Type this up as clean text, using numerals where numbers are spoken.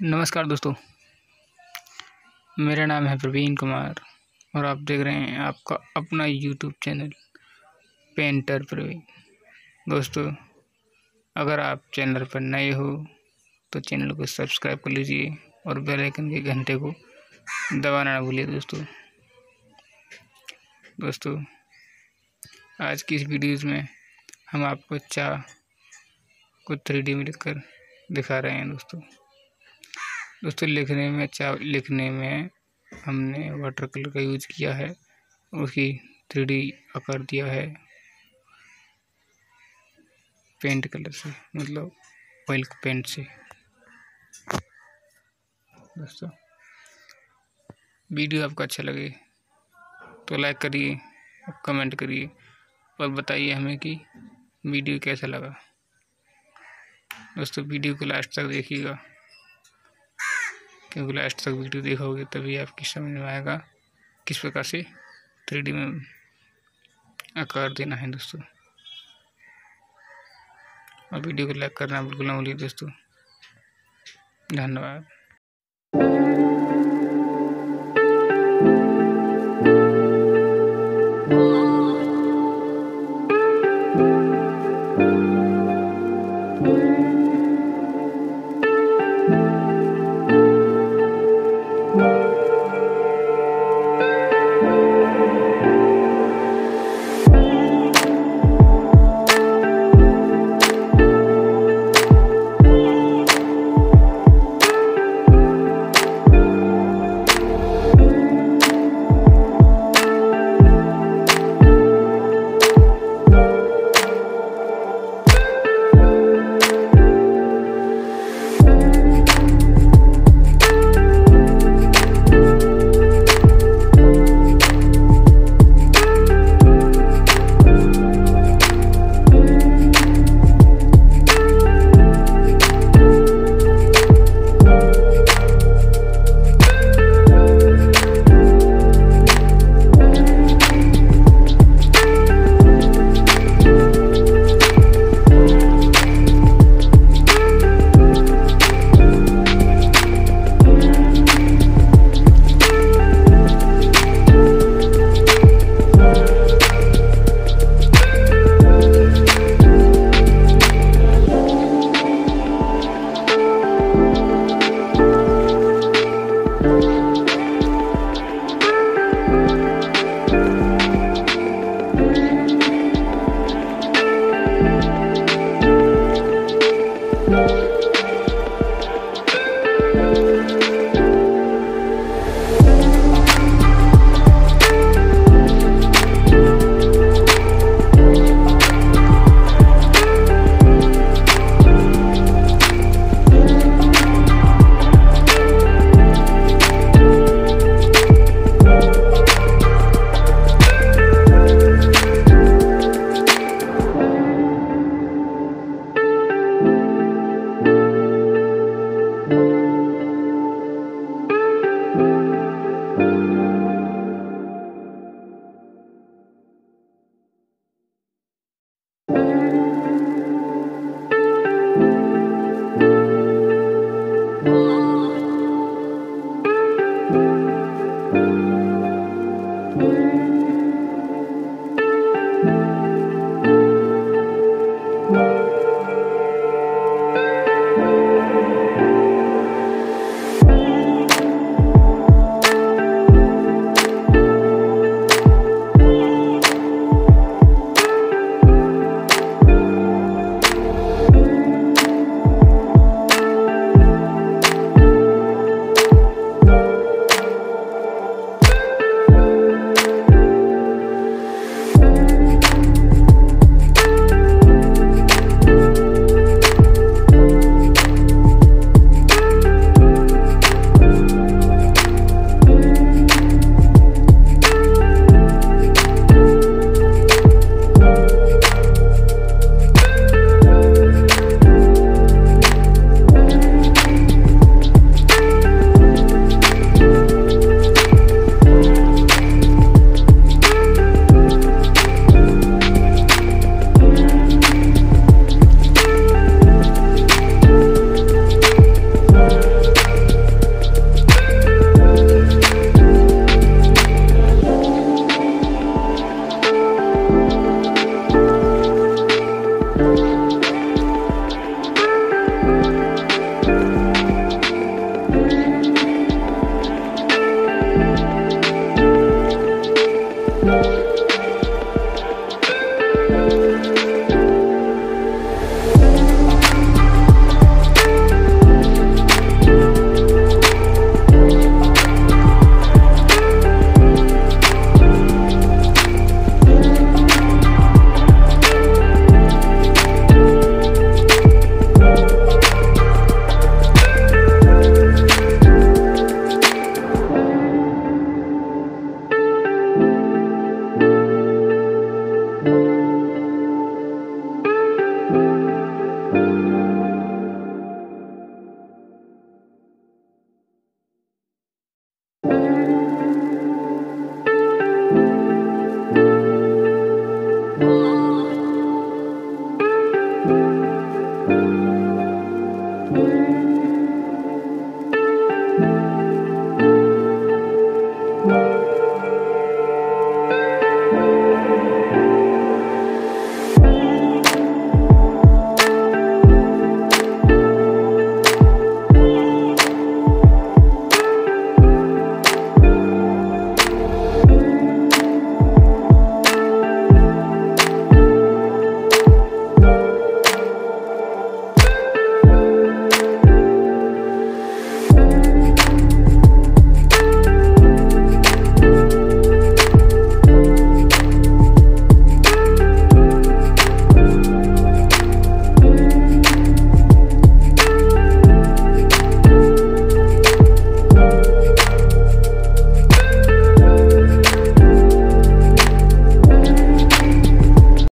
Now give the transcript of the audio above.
नमस्कार दोस्तों, मेरा नाम है प्रवीण कुमार और आप देख रहे हैं आपका अपना यूट्यूब चैनल पेंटर प्रवीण। दोस्तों, अगर आप चैनल पर नए हो तो चैनल को सब्सक्राइब कर लीजिए और बेल आइकन के घंटे को दबाना ना भूलिए। दोस्तों, आज की इस वीडियोज़ में हम आपको चाह को 3D में लिखकर दिखा रहे हैं। दोस्तों, लिखने में हमने वाटर कलर का यूज किया है, उसकी 3D आकार दिया है पेंट कलर से, मतलब ऑयल पेंट से। दोस्तों, वीडियो आपको अच्छा लगे तो लाइक करिए, कमेंट करिए और बताइए हमें कि वीडियो कैसा लगा। दोस्तों, वीडियो को लास्ट तक देखिएगा, क्योंकि लास्ट तक वीडियो देखोगे तभी आपकी समझ में आएगा किस प्रकार से 3D में आकार देना है। दोस्तों, और वीडियो को लाइक करना बिल्कुल ना भूलिए। दोस्तों, धन्यवाद।